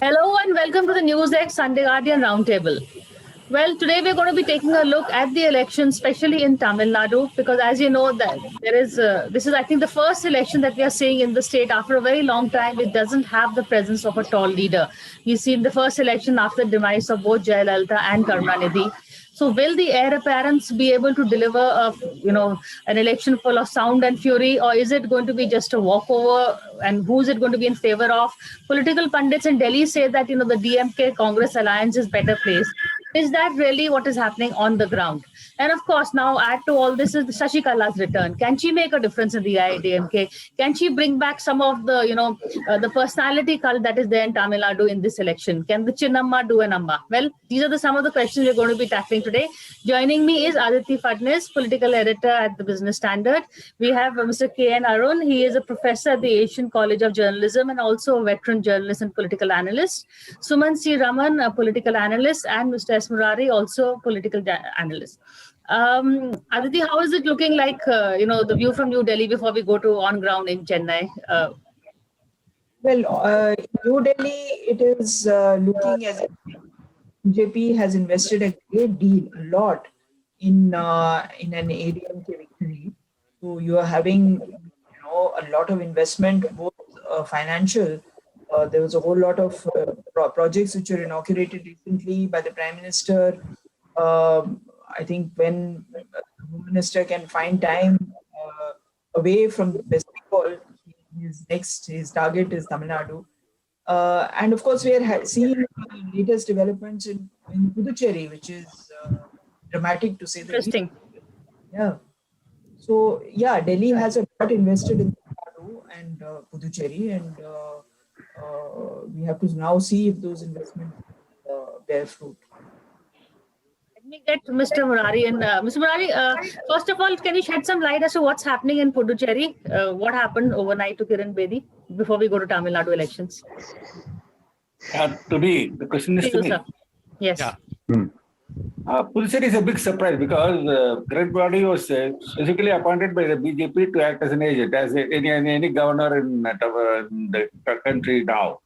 Hello and welcome to the NewsX Sunday Guardian Roundtable. Well, today we're going to be taking a look at the election, especially in Tamil Nadu, because as you know, that this is I think the first election that we are seeing in the state after a very long time. It doesn't have the presence of a tall leader. We've seen the first election after the demise of both Jayalalitha and Karunanidhi. So, will the heir apparents be able to deliver an election full of sound and fury, or is it going to be just a walkover? And who is it going to be in favor of? Political pundits in Delhi say that the DMK Congress alliance is better placed. Is that really what is happening on the ground? And of course, now add to all this is Shashi Kala's return. Can she make a difference in the IDMK? Can she bring back some of the personality cult that is there in Tamil Nadu in this election? Can the Chinnamma do an Amma? Well, these are some of the questions we're going to be tackling today. Joining me is Aditi Phadnis, political editor at the Business Standard. We have Mr. K.N. Arun. He is a professor at the Asian College of Journalism and also a veteran journalist and political analyst. Suman C. Raman, a political analyst, and Mr. S. Murari, also political analyst. Aditi, how is it looking like, the view from New Delhi before we go to on ground in Chennai? New Delhi, it is looking as if BJP has invested a great deal, a lot in an ADMK victory. So you are having, a lot of investment, both financial. There was a whole lot of projects which were inaugurated recently by the Prime Minister. I think when the Home Minister can find time away from West Bengal, his target is Tamil Nadu. And of course, we are seeing the latest developments in Puducherry, which is dramatic to say the least. Interesting. Yeah. So, yeah, Delhi has a lot invested in Tamil Nadu and Puducherry, and we have to now see if those investments bear fruit. Let me get Mr. Murari. And Mr. Murari, first of all, can you shed some light as to what's happening in Puducherry? What happened overnight to Kiran Bedi before we go to Tamil Nadu elections? To me, the question is to me. Sir. Yes. Yeah. Puducherry is a big surprise because Kiran Bedi was specifically appointed by the BJP to act as an agent, as any governor in the country now.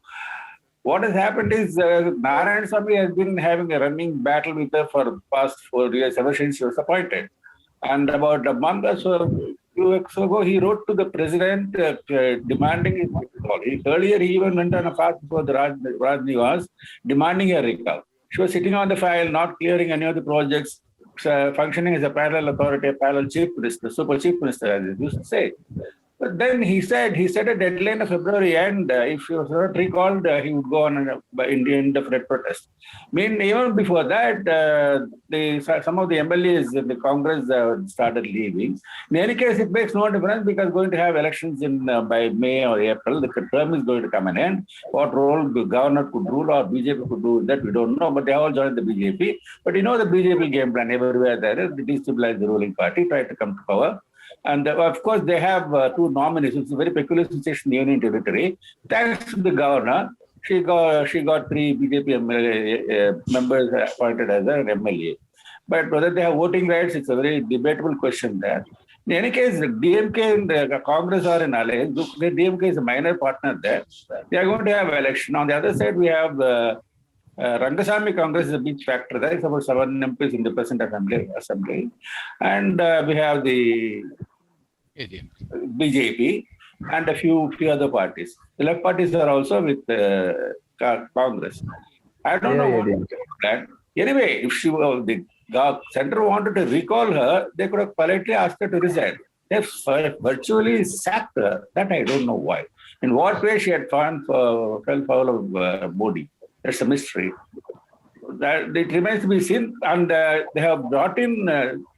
What has happened is Narayanaswamy has been having a running battle with her for the past 4 years, ever since she was appointed. And about a month or so, few weeks ago, he wrote to the president demanding his recall. Earlier, he even went on a fast before the Raj Niwas, demanding a recall. She was sitting on the file, not clearing any of the projects, functioning as a parallel authority, a parallel chief minister, super chief minister, as it used to say. But then he set a deadline of February end. If he was not recalled, he would go on an indefinite protest. Even before that, some of the MLAs in the Congress started leaving. In any case, it makes no difference because going to have elections by May or April. The term is going to come an end. What role the governor could rule or BJP could do that, we don't know. But they all joined the BJP. But the BJP game plan everywhere there is, they destabilize the ruling party, try to come to power. And of course, they have two nominees. It's a very peculiar situation in the Union Territory. Thanks to the governor, she got 3 BJP members appointed as an MLA. But whether they have voting rights, it's a very debatable question there. In any case, DMK and the Congress are in alliance. The DMK is a minor partner there. They are going to have election. On the other side, we have Rangasamy Congress is a big factor there. It's about 7 MPs in the present assembly. And we have the BJP and a few other parties. The left parties are also with Congress. I don't know what to do that. Anyway, if the center wanted to recall her, they could have politely asked her to resign. They virtually sacked her. That I don't know why. In what way she had fell foul of Modi. That's a mystery. That it remains to be seen. And they have brought in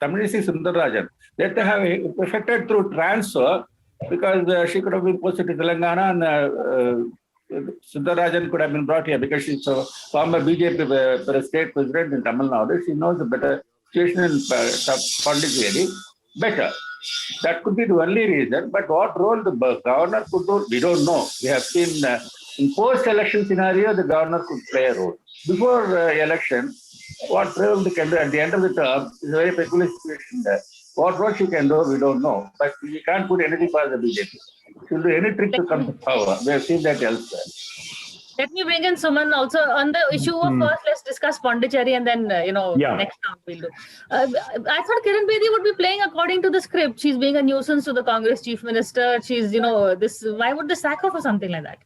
Tamilisi Sundararajan. That they have effected through transfer because she could have been posted to Telangana and Sundararajan could have been brought here because she's a former BJP state president in Tamil Nadu. She knows the better situation in Pondicherry better. That could be the only reason. But what role the governor could do, we don't know. We have seen in post-election scenario, the governor could play a role. Before election, what role they can do at the end of the term is a very peculiar situation there. What role she can do, we don't know. But we can't put anything past the BJP. She'll do any trick to come to power. We have seen that elsewhere. Let me bring in Suman also on the issue of first. Let's discuss Pondicherry and then next round we'll do. I thought Kiran Bedi would be playing according to the script. She's being a nuisance to the Congress chief minister. She's this. Why would they sack her for something like that?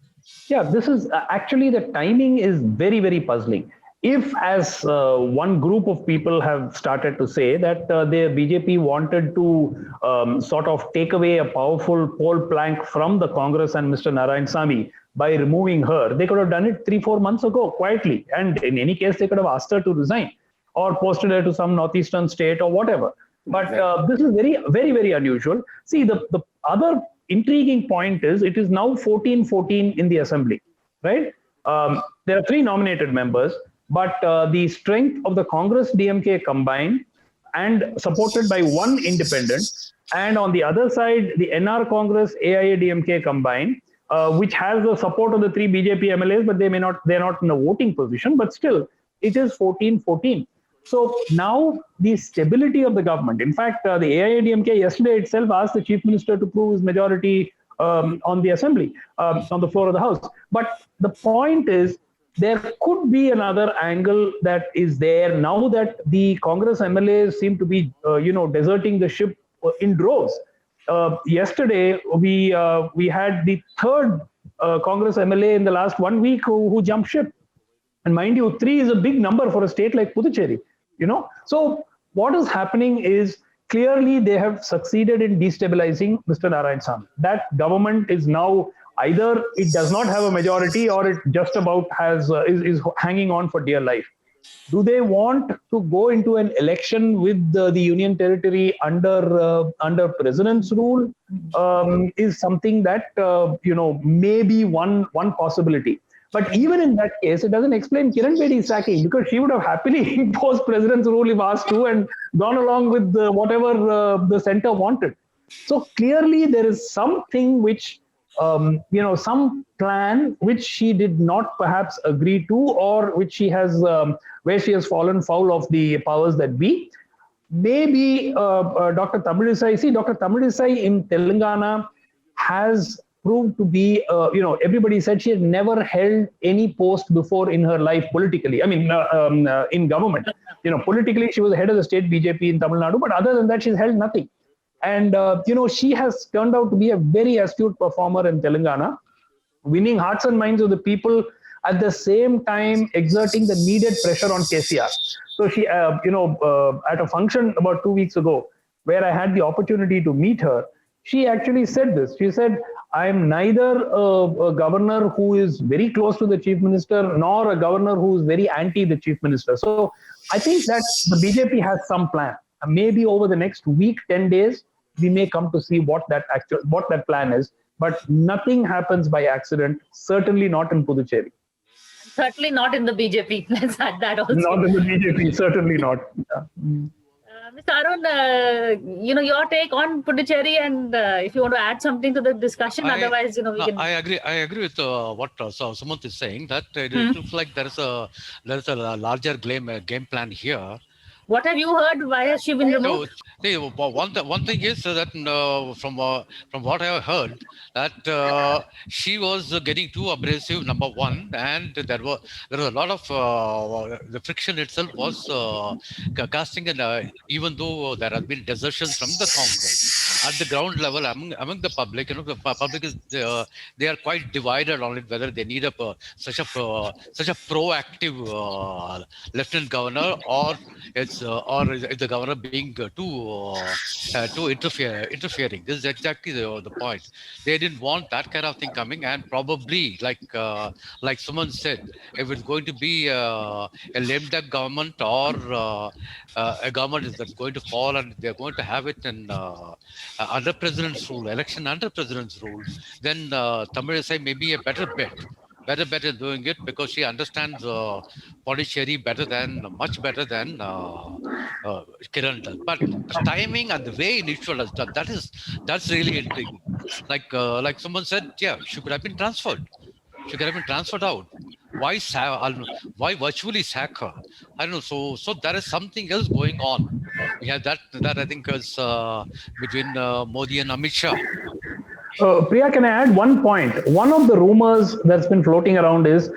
Yeah, this is actually the timing is very, very puzzling. If, as one group of people have started to say, that the BJP wanted to sort of take away a powerful pole plank from the Congress and Mr. Narayanasamy by removing her, they could have done it 3-4 months ago quietly. And in any case, they could have asked her to resign or posted her to some northeastern state or whatever. But this is very, very, very unusual. See, the other intriguing point is it is now 14-14 in the assembly, right? There are 3 nominated members, but the strength of the Congress DMK combined and supported by 1 independent, and on the other side, the NR Congress AIA DMK combined, which has the support of the 3 BJP MLAs, but they're not in a voting position, but still it is 14-14. So now the stability of the government, in fact, the AIADMK yesterday itself asked the chief minister to prove his majority on the assembly, on the floor of the house. But the point is, there could be another angle that is there now that the Congress MLAs seem to be, deserting the ship in droves. Yesterday, we had the 3rd Congress MLA in the last 1 week who jumped ship. And mind you, 3 is a big number for a state like Puducherry. So what is happening is clearly they have succeeded in destabilizing Mr. Narayanasamy. That government is now either it does not have a majority or it just about has is hanging on for dear life. Do they want to go into an election with the Union Territory under president's rule? Is something that may be one possibility. But even in that case, it doesn't explain Kiran Bedi's sacking, because she would have happily imposed president's rule if asked to and gone along with whatever the center wanted. So clearly there is something which, some plan which she did not perhaps agree to, or which she has, where she has fallen foul of the powers that be. Maybe Dr. Tamilisai, Dr. Tamilisai in Telangana has proved to be, everybody said she had never held any post before in her life politically. I mean, in government. Politically, she was the head of the state BJP in Tamil Nadu, but other than that, she's held nothing. And, she has turned out to be a very astute performer in Telangana, winning hearts and minds of the people, at the same time exerting the needed pressure on KCR. So she, at a function about 2 weeks ago, where I had the opportunity to meet her, she actually said this. She said, I am neither a governor who is very close to the chief minister, nor a governor who is very anti the chief minister. So I think that the BJP has some plan. Maybe over the next week, 10 days, we may come to see what that plan is. But nothing happens by accident, certainly not in Puducherry. Certainly not in the BJP. Let's add that also. Not in the BJP, certainly not. Mr. Arun, your take on Puducherry, and if you want to add something to the discussion, otherwise, we can. I agree with what Sumant is saying, that it looks like there is a larger game plan here. What have you heard? Why has she been removed? One thing is that from what I have heard, that she was getting too abrasive, number one, and there was a lot of the friction itself was casting an even though there have been desertions from the Congress at the ground level among the public. The public is they are quite divided on it, whether they need such a proactive lieutenant governor, or is the governor being too interfering. This is exactly the point. They didn't want that kind of thing coming, and probably like someone said, if it's going to be a lame duck government, or a government that's going to fall and they're going to have it in under president's rule, election under president's rule, then Tamilisai may be a better bet in doing it, because she understands Pondicherry much better than Kiran does. But the timing and the way in which it was done, that's really intriguing. Like someone said, yeah, she could have been transferred. She could have been transferred out. Why virtually sack her? I don't know. So there is something else going on. We have that I think is between Modi and Amit Shah. Priya, can I add one point? One of the rumors that's been floating around is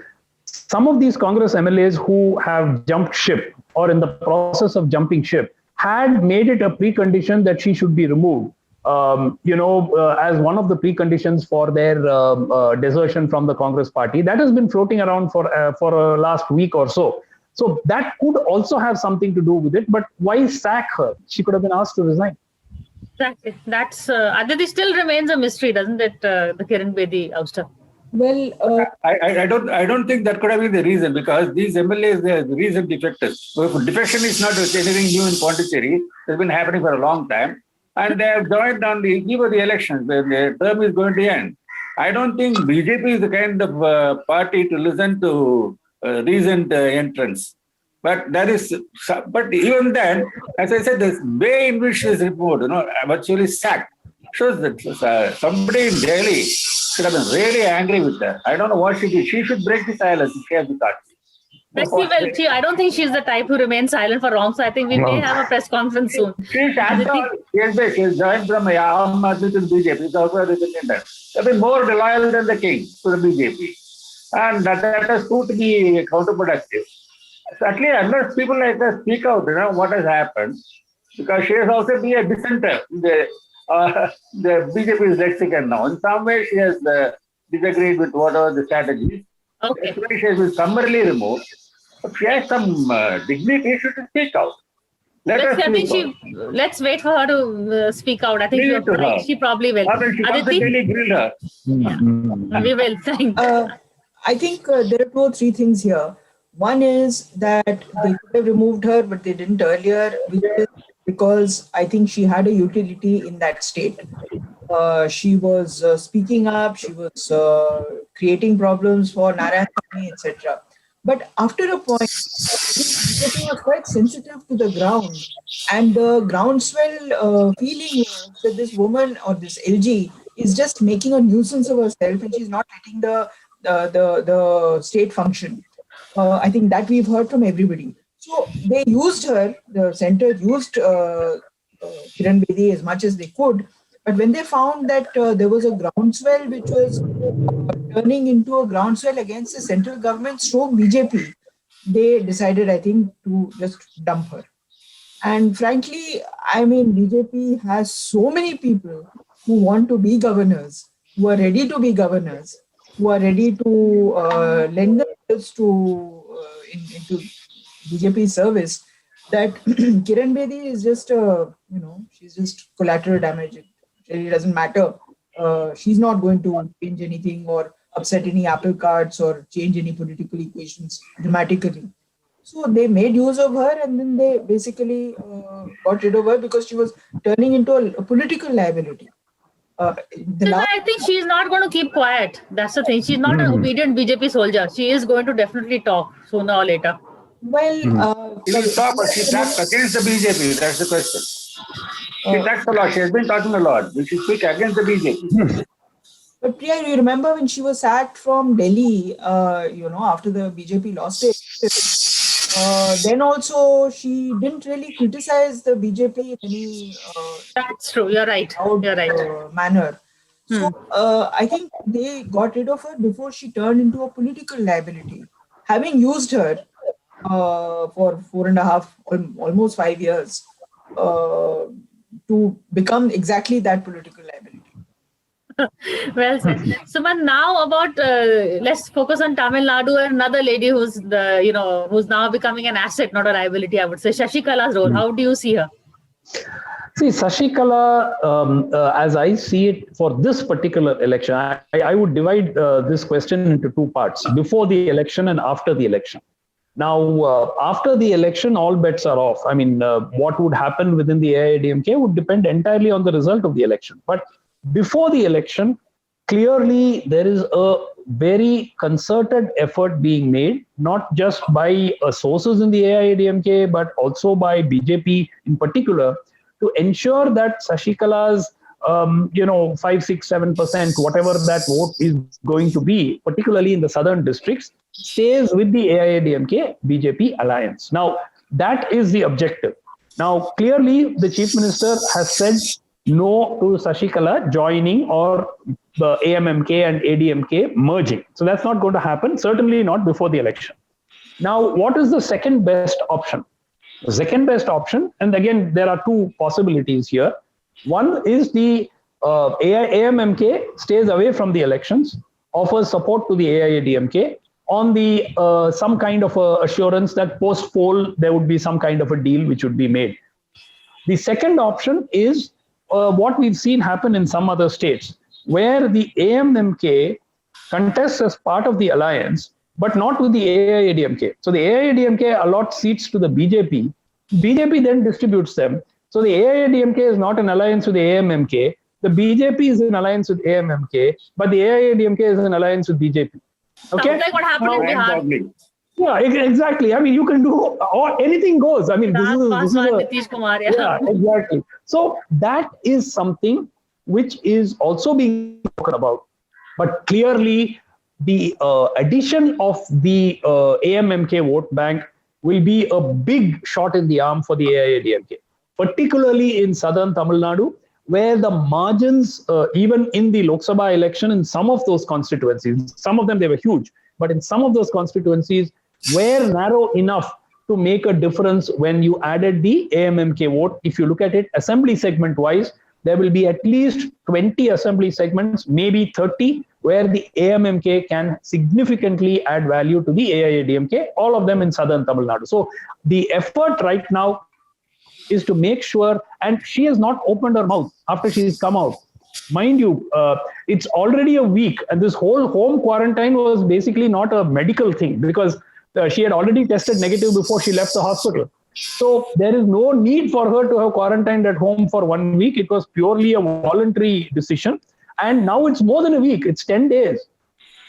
some of these Congress MLAs who have jumped ship or in the process of jumping ship had made it a precondition that she should be removed. As one of the preconditions for their desertion from the Congress party. That has been floating around for last week or so. So that could also have something to do with it. But why sack her? She could have been asked to resign. Exactly. That's Aditi still remains a mystery, doesn't it? The Kiran Bedi ouster. Well, I don't think that could have been the reason, because these MLAs, they are the reason defectors. So if defection is not anything new in Pondicherry, it's been happening for a long time. And they have joined on the eve of the elections. The term is going to end. I don't think BJP is the kind of party to listen to recent entrants. But even then, as I said, the way in which this report, virtually sacked, shows that somebody in Delhi should have been really angry with her. I don't know what she did. She should break the silence if she has the guts. I don't think she's the type who remains silent for long. So I think we may have a press conference soon. She's joined from Aam Aadmi to the BJP. She's also a representative. They've been more loyal than the king to the BJP. And that has proved to be counterproductive. So at least unless people like her speak out, what has happened, because she has also been a dissenter in the BJP's lexicon now. In some way, she has disagreed with whatever the strategies. Okay. She has been summarily removed. But she has some dignity, she should speak out. Let's wait for her to speak out. I think she probably will. Aditi? We will. Thank you. I think there are 2 or 3 things here. One is that they could have removed her, but they didn't earlier, which is because I think she had a utility in that state. She was speaking up, she was creating problems for Narayana, etc. But after a point, BJP was quite sensitive to the ground, and the groundswell feeling was that this woman or this LG is just making a nuisance of herself, and she's not letting the state function. I think that we've heard from everybody. So they used her, the center used Kiran Bedi as much as they could. But when they found that there was a groundswell which was turning into a groundswell against the central government stroke BJP, they decided, I think, to just dump her. And frankly, I mean, BJP has so many people who want to be governors, who are ready to be governors, who are ready to lend themselves to into BJP service, that Kiran Bedi is just she's just collateral damage. It really doesn't matter. She's not going to change anything or upset any apple carts or change any political equations dramatically. So they made use of her, and then they basically got rid of her because she was turning into a political liability. I think she's not going to keep quiet. That's the thing. She's not an obedient BJP soldier. She is going to definitely talk sooner or later. She will stop, but she talks against the BJP. That's the question. She talks a lot. She has been talking a lot. Will she speak against the BJP? But Priya, you remember when she was sacked from Delhi, after the BJP lost it, then also she didn't really criticize the BJP in any that's true. You're right. Manner. So I think they got rid of her before she turned into a political liability. Having used her for 4.5, almost 5 years, to become exactly that political liability. Well said. Suman, now about let's focus on Tamil Nadu and another lady who's who's now becoming an asset, not a liability, I would say. Shashikala's role. How do you see her? See, Shashikala, as I see it for this particular election, I would divide this question into 2 parts: before the election and after the election. Now, after the election, all bets are off. I mean, what would happen within the AIADMK would depend entirely on the result of the election. But before the election, clearly there is a very concerted effort being made, not just by sources in the AIADMK, but also by BJP in particular, to ensure that Shashikala's 5, 6, 7%, whatever that vote is going to be, particularly in the southern districts, stays with the AIADMK BJP alliance. Now, that is the objective. Now, clearly, the Chief Minister has said no to Shashikala joining or AMMK and ADMK merging. So that's not going to happen, certainly not before the election. Now, what is the second best option? The second best option, and again, there are two possibilities here. One is the AMMK stays away from the elections, offers support to the AIADMK on the some kind of assurance that post-poll there would be some kind of a deal which would be made. The second option is what we've seen happen in some other states, where the AMMK contests as part of the alliance, but not with the AIADMK. So the AIADMK allots seats to the BJP. BJP then distributes them. So the AIADMK is not in alliance with the AMMK. The BJP is in alliance with AMMK, but the AIADMK is in alliance with BJP. Okay. Sounds like what happened in Bihar. Yeah, exactly. I mean, you can do or anything goes. I mean, this is Nitish Kumar. yeah, exactly. So that is something which is also being spoken about. But clearly, the addition of the AMMK vote bank will be a big shot in the arm for the AIADMK, particularly in southern Tamil Nadu, where the margins, even in the Lok Sabha election, in some of those constituencies, some of them they were huge, but in some of those constituencies were narrow enough to make a difference when you added the AMMK vote. If you look at it assembly segment wise, there will be at least 20 assembly segments, maybe 30, where the AMMK can significantly add value to the AIADMK, all of them in southern Tamil Nadu. So the effort right now is to make sure, and she has not opened her mouth after she's come out. Mind you, it's already a week, and this whole home quarantine was basically not a medical thing because she had already tested negative before she left the hospital. So there is no need for her to have quarantined at home for 1 week. It was purely a voluntary decision. And now it's more than a week. It's 10 days.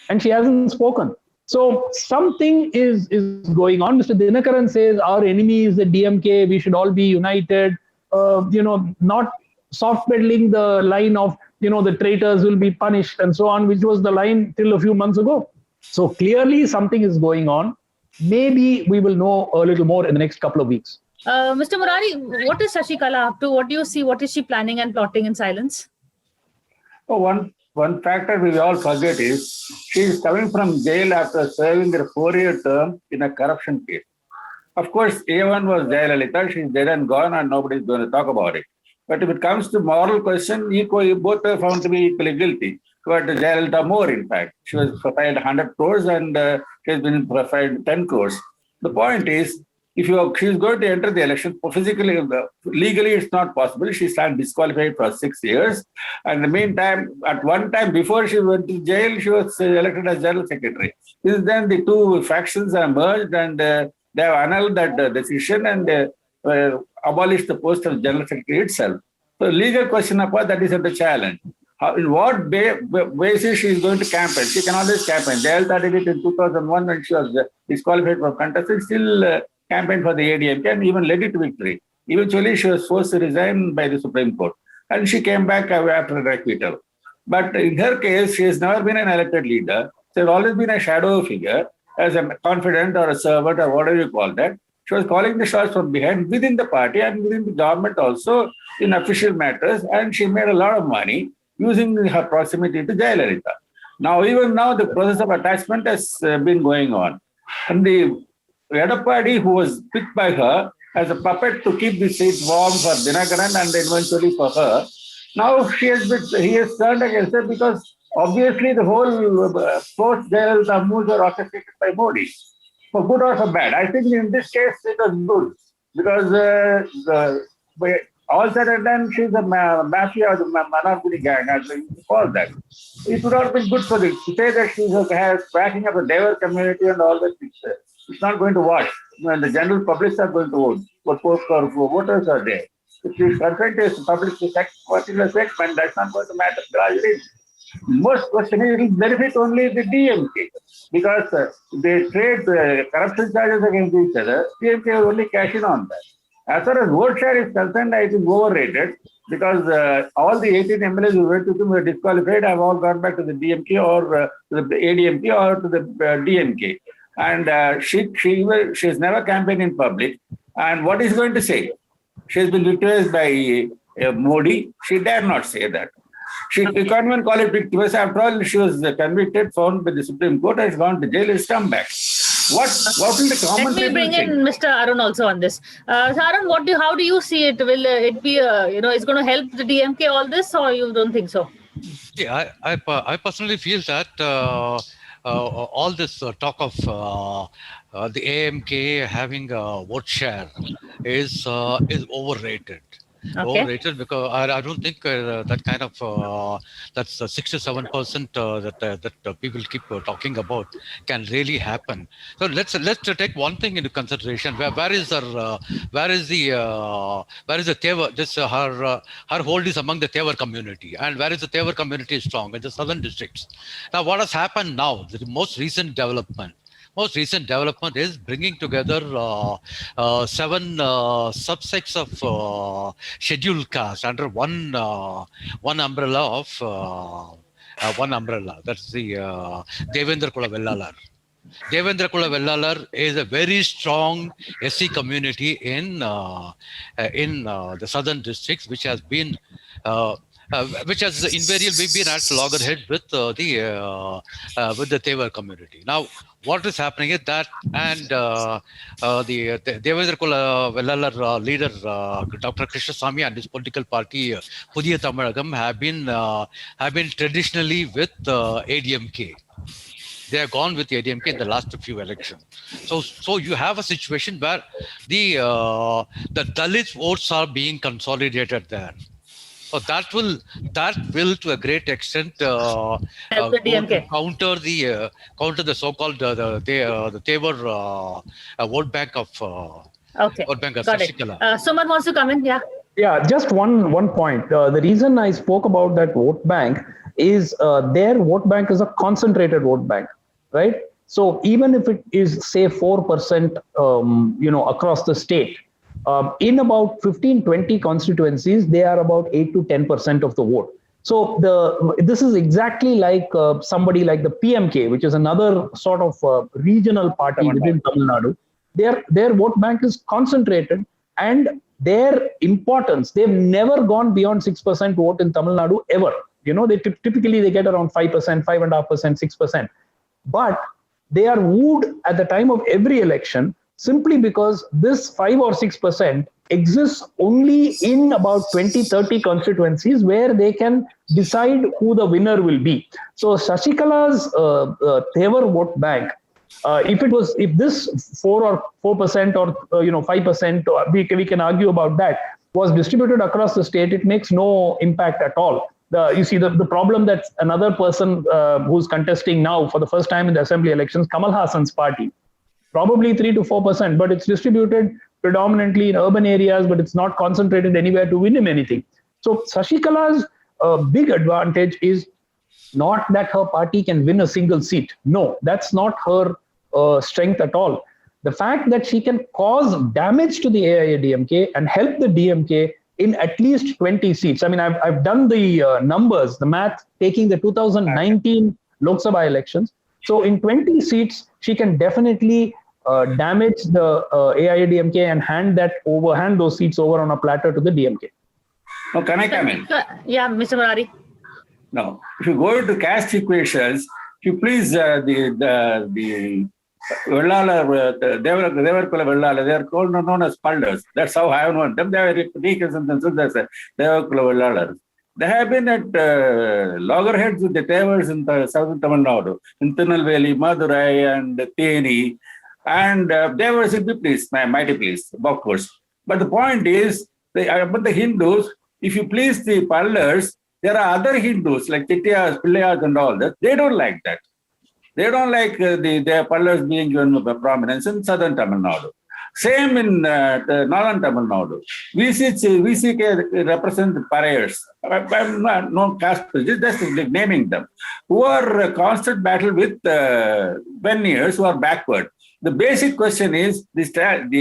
And she hasn't spoken. So something is going on. Mr. Dinakaran says our enemy is the DMK. We should all be united. Not soft pedaling the line of, the traitors will be punished and so on, which was the line till a few months ago. So clearly something is going on. Maybe we will know a little more in the next couple of weeks. Mr. Murari, what is Shashikala up to? What do you see? What is she planning and plotting in silence? Oh, one factor we all forget is she is coming from jail after serving a 4-year term in a corruption case. Of course, A1 was Jayalalitha. She's dead and gone, and nobody is going to talk about it. But if it comes to moral question, both are found to be equally guilty. But Jayalalitha more, in fact. She was fined 100 crores and she has been fined 10 crores. The point is, if she's going to enter the election, physically, legally, it's not possible. She's disqualified for 6 years. And in the meantime, at one time before she went to jail, she was elected as General Secretary. Since then, the two factions are merged and they have annulled that decision and abolished the post of General Secretary itself. So, legal question apart, that is the challenge. In what basis she is going to campaign? She can always campaign. Jayalalitha did it in 2001 when she was disqualified from contest. Still campaigned for the ADMK and even led it to victory. Eventually, she was forced to resign by the Supreme Court. And she came back after an acquittal. But in her case, she has never been an elected leader. She has always been a shadow figure, as a confidant or a servant or whatever you call that. She was calling the shots from behind within the party and within the government also in official matters. And she made a lot of money using her proximity to Jayalalitha. Even now, the process of attachment has been going on. And the Edappadi, who was picked by her as a puppet to keep the seat warm for Dinakaran and eventually for her, now he has turned against her because obviously the whole post-Jayalalitha moves are orchestrated by Modi, for good or for bad. I think in this case it was good because all said and done, she's a mafia or the Manapuri gang, as we call that. It would not have been good for them to say that she's backing up the Devar community and all that. It's not going to wash. When the general public are going to vote, for voters are there. If she's concerned is public to particular segment, that's not going to matter. Most question is it will benefit only the DMK because they trade corruption charges against each other. DMK will only cash in on that. As far as vote share is concerned, I think overrated because all the 18 MLAs who went to them were disqualified have all gone back to the DMK or to the ADMK or to the DMK. And she has never campaigned in public. And what is going to say? She has been victimized by Modi. She dare not say that. She can't even call it victimless. After all, she was convicted, found by the Supreme Court, has gone to jail, has come back. What will the common Let me people bring think? in Mr. Arun also on this. So Arun, how do you see it? Will it be, it's going to help the DMK all this, or you don't think so? Yeah, I personally feel that all this talk of the AMK having a vote share is overrated. Okay. Overrated because I don't think that kind of that's 6 to 7% that people keep talking about can really happen. So let's take one thing into consideration. Where is the Tewar? This her hold is among the Tewar community, and where is the Tewar community strong in the southern districts. Now, what has happened now? The most recent development is bringing together 7 subsects of scheduled caste under one umbrella of one umbrella. That's the Devendra Kula Vellalar. Devendra Kula Vellalar is a very strong SC community in the southern districts, which has invariably been at loggerheads with the Tewar community. Now, what is happening is that, and the Devendra Kula Vellalar leader, Dr. Krishnasamy, and his political party, Pudhiya Tamazhagam, have been traditionally with ADMK. They have gone with ADMK in the last few elections. So you have a situation where the Dalit votes are being consolidated there. So that will to a great extent Help the DMK. counter the so-called the Tewar vote bank of Okay. vote bank of Got it. Shashikala. Suman wants to come in. Yeah. Yeah, just one point. The reason I spoke about that vote bank is their vote bank is a concentrated vote bank, right? So even if it is say 4%, across the state, in about 15-20 constituencies, they are about 8 to 10% of the vote. So this is exactly like somebody like the PMK, which is another sort of regional party within Tamil Nadu. Their vote bank is concentrated, and their importance, they've never gone beyond 6% vote in Tamil Nadu ever. They typically they get around 5%, 5.5%, 6%. But they are wooed at the time of every election simply because this 5 or 6% exists only in about 20-30 constituencies where they can decide who the winner will be. So Shashikala's Tewar vote bank, if this 4% or 5%, we can argue about that, was distributed across the state, it makes no impact at all. You see the problem that another person who's contesting now for the first time in the assembly elections, Kamal Hassan's party, probably 3 to 4%, but it's distributed predominantly in urban areas, but it's not concentrated anywhere to win him anything. So Shashikala's big advantage is not that her party can win a single seat. No, that's not her strength at all. The fact that she can cause damage to the AIADMK and help the DMK in at least 20 seats. I mean, I've done the numbers, the math, taking the 2019 Lok Sabha elections. So in 20 seats, she can definitely damage the AIADMK and hand those seats over on a platter to the DMK. Oh, can I come in? Yeah, Mr. Murari. No. If you go into caste equations, if you please the Vellalar, Devendra Kula Vellalar, they are known as Pallars. That's how I have known them. They are represented as Devendra Kula Vellalar. They have been at loggerheads with the Tewars in the southern Tamil Nadu, in Tirunelveli, Madurai, and Theni, and they were simply pleased, mighty pleased, of course. But the point is, about the Hindus, if you please the Pallars, there are other Hindus like Chettiyars, Pillayars, and all that. They don't like that. They don't like their Pallars being given prominence in southern Tamil Nadu. Same in northern Tamil Nadu. VCK represent the pariahs. I'm no caste, just naming them, who are a constant battle with veneers who are backward. The basic question is the SC and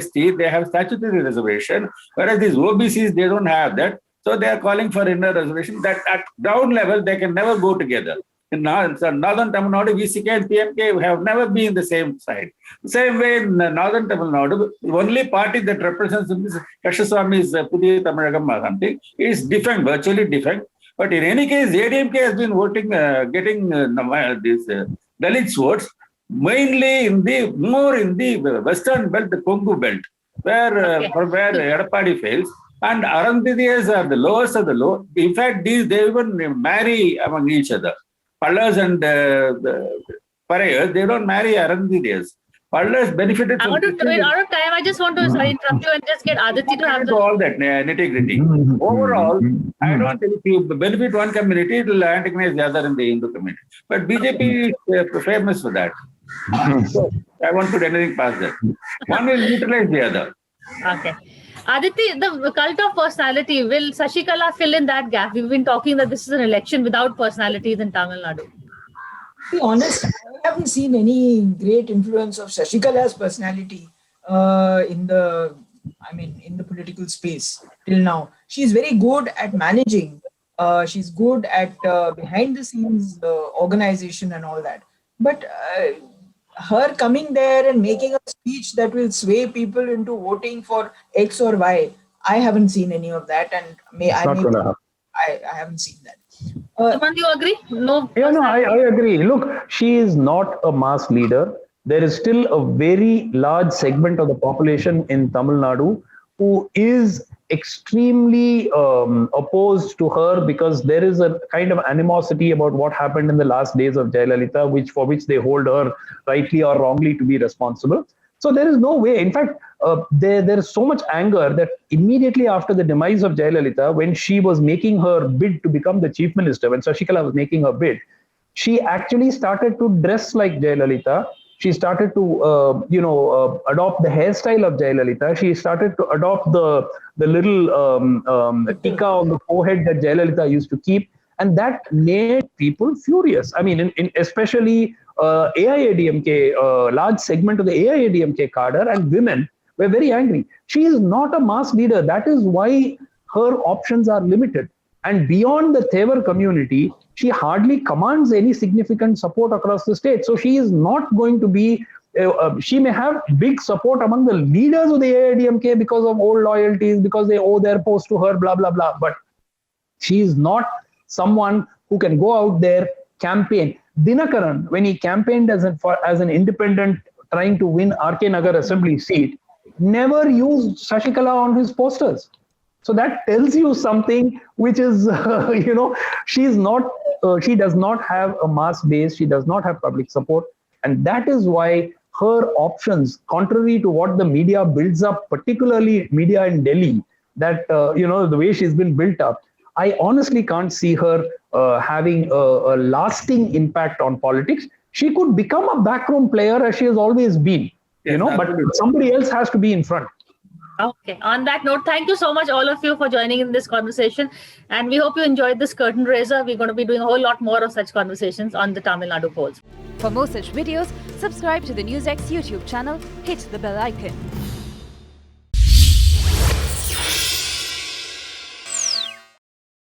ST, they have statutory reservation, whereas these OBCs, they don't have that. So they are calling for inner reservation that at ground level, they can never go together. In northern Tamil Nadu, VCK and PMK have never been the same side. Same way in northern Tamil Nadu, the only party that represents Krishnaswamy's Pudhiya Tamazhagam is defunct, virtually defunct. But in any case, ADMK has been voting, getting these Dalit votes mainly more in the western belt, the Kongu belt, where from where Edapadi fails. And Arandhidiyas are the lowest of the low. In fact, they even marry among each other. Pallas and Parayas, they don't marry Arandhidiyas. Pallas benefited from... Out of time, I just want to interrupt you and just get Aditi to have all that nitty-gritty. Overall, I don't think if you benefit one community, it will antagonize the other in the Hindu community. But BJP is famous for that. So I won't put anything past that. One will neutralize the other. Okay. Aditi, the cult of personality, will Sashikala fill in that gap? We've been talking that this is an election without personalities in Tamil Nadu. To be honest, I haven't seen any great influence of Shashikala's personality in the political space till now. She's very good at managing. She's good at behind the scenes organization and all that. But her coming there and making a speech that will sway people into voting for X or Y, I haven't seen any of that, and I haven't seen that. Suman, do you agree? No. Yeah, no, I agree. Look, she is not a mass leader. There is still a very large segment of the population in Tamil Nadu who is extremely opposed to her because there is a kind of animosity about what happened in the last days of Jayalalitha, for which they hold her rightly or wrongly to be responsible. So there is no way. In fact, there is so much anger that immediately after the demise of Jayalalitha, when she was making her bid to become the chief minister, when Shashikala was making her bid, she actually started to dress like Jayalalitha. She started to, adopt the hairstyle of Jayalalitha. She started to adopt the little tika on the forehead that Jayalalitha used to keep. And that made people furious. I mean, especially AIADMK, large segment of the AIADMK cadre and women were very angry. She is not a mass leader. That is why her options are limited. And beyond the Thevar community, she hardly commands any significant support across the state. So she is not going to be, she may have big support among the leaders of the AIADMK because of old loyalties, because they owe their post to her, blah, blah, blah. But she is not someone who can go out there, campaign. Dinakaran, when he campaigned as an independent trying to win RK Nagar assembly seat, never used Shashikala on his posters. So that tells you something which is, she does not have a mass base. She does not have public support. And that is why her options, contrary to what the media builds up, particularly media in Delhi, that, the way she's been built up, I honestly can't see her having a lasting impact on politics. She could become a backroom player as she has always been, but somebody else has to be in front. Okay. On that note, thank you so much, all of you, for joining in this conversation. And we hope you enjoyed this curtain raiser. We're going to be doing a whole lot more of such conversations on the Tamil Nadu polls. For more such videos, subscribe to the NewsX YouTube channel, hit the bell icon.